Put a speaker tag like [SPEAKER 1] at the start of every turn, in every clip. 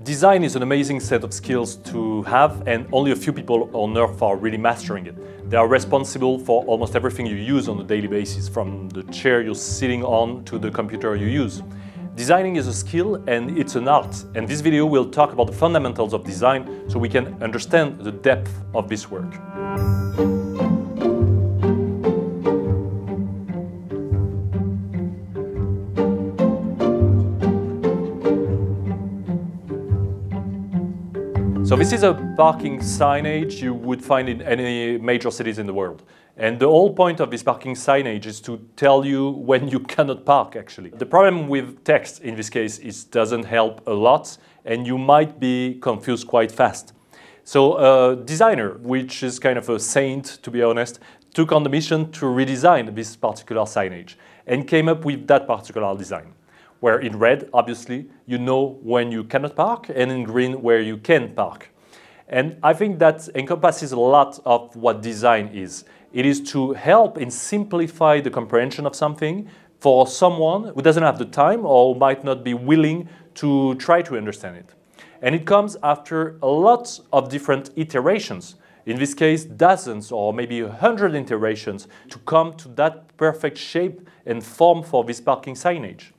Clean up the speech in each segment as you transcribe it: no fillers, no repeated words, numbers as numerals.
[SPEAKER 1] Design is an amazing set of skills to have, and only a few people on Earth are really mastering it. They are responsible for almost everything you use on a daily basis, from the chair you're sitting on to the computer you use. Designing is a skill and it's an art, and this video will talk about the fundamentals of design so we can understand the depth of this work. So this is a parking signage you would find in any major cities in the world. And the whole point of this parking signage is to tell you when you cannot park, actually. The problem with text in this case is it doesn't help a lot, and you might be confused quite fast. So a designer, which is kind of a saint, to be honest, took on the mission to redesign this particular signage and came up with that particular design, where in red, obviously, you know when you cannot park, and in green, where you can park. And I think that encompasses a lot of what design is. It is to help and simplify the comprehension of something for someone who doesn't have the time or might not be willing to try to understand it. And it comes after a lot of different iterations. In this case, dozens or maybe 100 iterations to come to that perfect shape and form for this parking signage.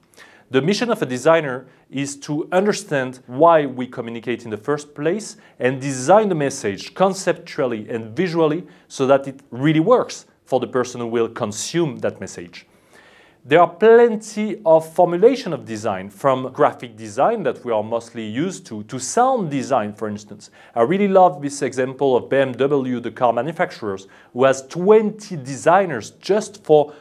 [SPEAKER 1] The mission of a designer is to understand why we communicate in the first place and design the message conceptually and visually so that it really works for the person who will consume that message. There are plenty of formulation of design, from graphic design that we are mostly used to sound design, for instance. I really love this example of BMW, the car manufacturers, who has 20 designers just for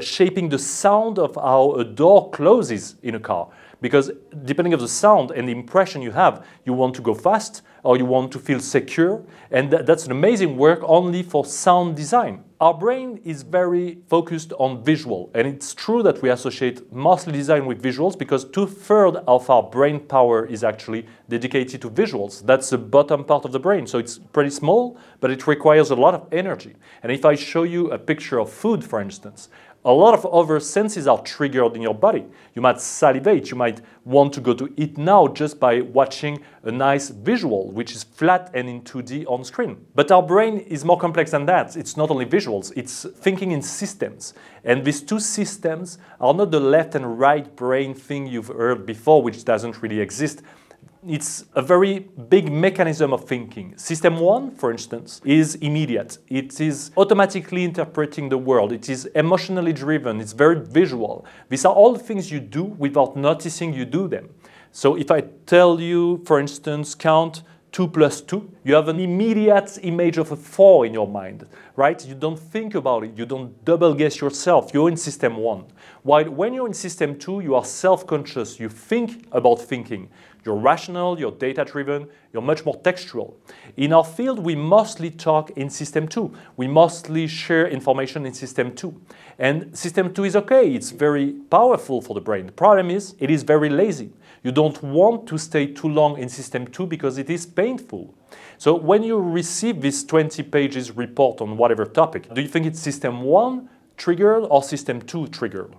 [SPEAKER 1] shaping the sound of how a door closes in a car. Because depending on the sound and the impression you have, you want to go fast or you want to feel secure, and that's an amazing work only for sound design. Our brain is very focused on visual, and it's true that we associate mostly design with visuals because 2/3 of our brain power is actually dedicated to visuals. That's the bottom part of the brain, so it's pretty small, but it requires a lot of energy. And if I show you a picture of food, for instance, a lot of other senses are triggered in your body. You might salivate, you might want to go to eat now just by watching a nice visual, which is flat and in 2D on screen. But our brain is more complex than that. It's not only visuals, it's thinking in systems. And these two systems are not the left and right brain thing you've heard before, which doesn't really exist. It's a very big mechanism of thinking. System 1, for instance, is immediate. It is automatically interpreting the world. It is emotionally driven. It's very visual. These are all things you do without noticing you do them. So if I tell you, for instance, count 2 + 2, you have an immediate image of a 4 in your mind, right? You don't think about it. You don't double guess yourself. You're in system 1. While when you're in system 2, you are self-conscious. You think about thinking. You're rational, you're data-driven, you're much more textual. In our field, we mostly talk in system 2. We mostly share information in system 2. And system 2 is okay, it's very powerful for the brain. The problem is, it is very lazy. You don't want to stay too long in system 2 because it is painful. So when you receive this 20 pages report on whatever topic, do you think it's system 1 triggered or system 2 triggered?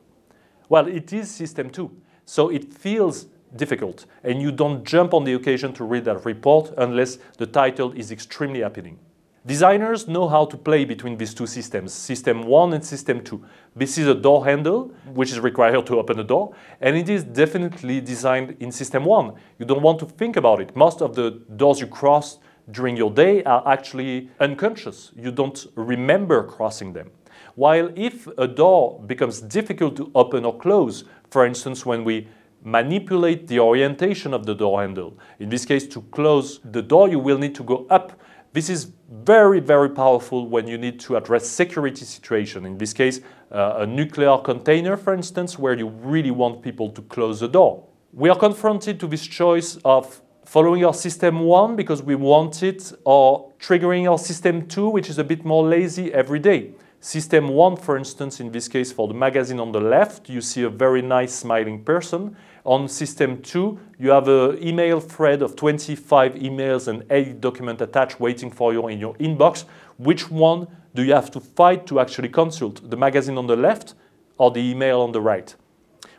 [SPEAKER 1] Well, it is system 2. So it feels difficult, and you don't jump on the occasion to read that report unless the title is extremely appealing. Designers know how to play between these two systems, system 1 and system 2. This is a door handle, which is required to open a door, and it is definitely designed in system 1. You don't want to think about it. Most of the doors you cross during your day are actually unconscious. You don't remember crossing them. While if a door becomes difficult to open or close, for instance, when we manipulate the orientation of the door handle. In this case, to close the door, you will need to go up. This is very, very powerful when you need to address security situation. In this case, a nuclear container, for instance, where you really want people to close the door. We are confronted to this choice of following our system 1 because we want it, or triggering our system 2, which is a bit more lazy every day. System 1, for instance, in this case for the magazine on the left, you see a very nice smiling person. On system 2, you have an email thread of 25 emails and 8 documents attached waiting for you in your inbox. Which one do you have to fight to actually consult? The magazine on the left or the email on the right?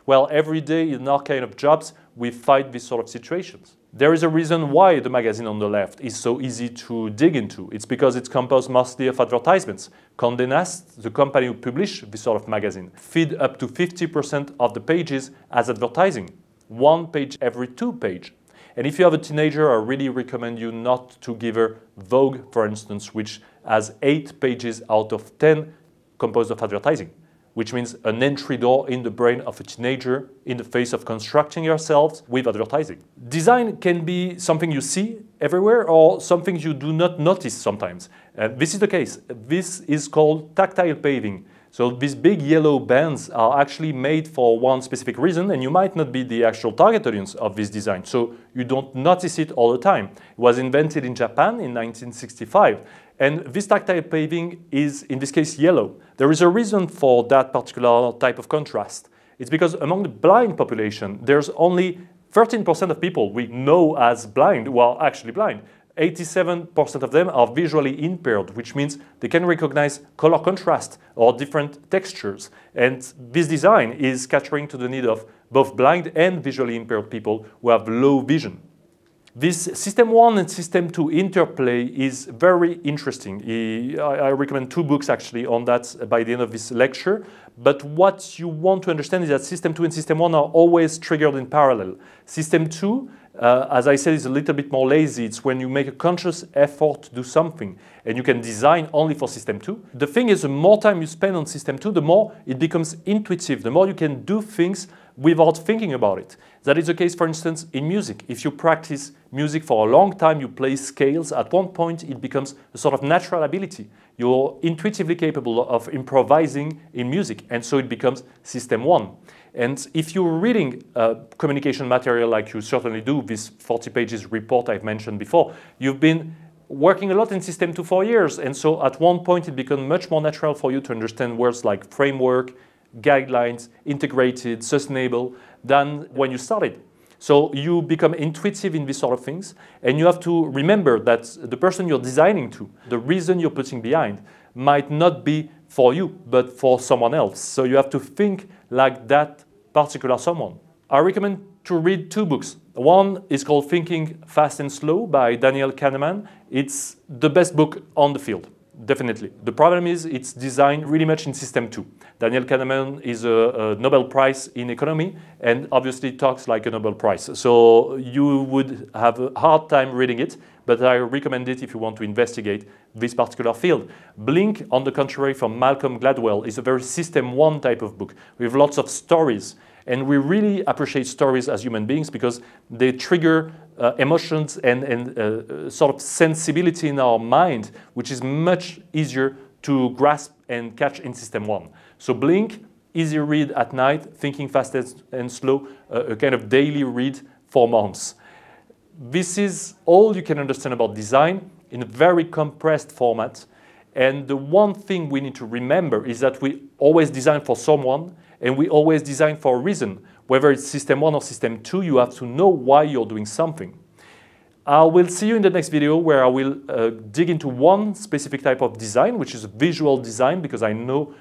[SPEAKER 1] Well, every day in our kind of jobs, we fight these sort of situations. There is a reason why the magazine on the left is so easy to dig into. It's because it's composed mostly of advertisements. CONDE NAST, the company who publish this sort of magazine, feed up to 50% of the pages as advertising. One page every 2 pages. And if you have a teenager, I really recommend you not to give her VOGUE, for instance, which has 8 pages out of 10 composed of advertising, which means an entry door in the brain of a teenager in the face of constructing yourselves with advertising. Design can be something you see everywhere or something you do not notice sometimes. This is the case. This is called tactile paving. So these big yellow bands are actually made for one specific reason, and you might not be the actual target audience of this design, so you don't notice it all the time. It was invented in Japan in 1965, and this tactile paving is, in this case, yellow. There is a reason for that particular type of contrast. It's because among the blind population, there's only 13% of people we know as blind who are actually blind. 87% of them are visually impaired, which means they can recognize color contrast or different textures. And this design is catering to the need of both blind and visually impaired people who have low vision. This System 1 and System 2 interplay is very interesting. I recommend 2 books actually on that by the end of this lecture. But what you want to understand is that System 2 and System 1 are always triggered in parallel. System 2, as I said, is a little bit more lazy. It's when you make a conscious effort to do something and you can design only for System 2. The thing is, the more time you spend on System 2, the more it becomes intuitive, the more you can do things without thinking about it. That is the case, for instance, in music. If you practice music for a long time, you play scales, at one point it becomes a sort of natural ability. You're intuitively capable of improvising in music, and so it becomes System 1. And if you're reading communication material like you certainly do, this 40 pages report I've mentioned before, you've been working a lot in System 2 for years, and so at one point it becomes much more natural for you to understand words like framework, guidelines, integrated, sustainable, than when you started. So you become intuitive in these sort of things, and you have to remember that the person you're designing to, the reason you're putting behind, might not be for you, but for someone else. So you have to think like that particular someone. I recommend to read 2 books. One is called Thinking Fast and Slow by Daniel Kahneman. It's the best book on the field. Definitely. The problem is it's designed really much in System 2. Daniel Kahneman is a Nobel Prize in economy and obviously talks like a Nobel Prize. So you would have a hard time reading it, but I recommend it if you want to investigate this particular field. Blink, on the contrary, from Malcolm Gladwell, is a very System 1 type of book with lots of stories. And we really appreciate stories as human beings because they trigger emotions and sort of sensibility in our mind, which is much easier to grasp and catch in System 1. So Blink, easy read at night, Thinking Fast and Slow, a kind of daily read for months. This is all you can understand about design in a very compressed format. And the one thing we need to remember is that we always design for someone, and we always design for a reason. Whether it's System 1 or System 2, you have to know why you're doing something. I will see you in the next video where I will dig into one specific type of design, which is visual design, because I know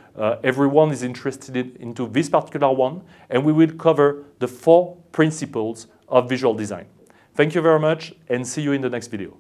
[SPEAKER 1] everyone is interested into this particular one, and we will cover the 4 principles of visual design. Thank you very much, and see you in the next video.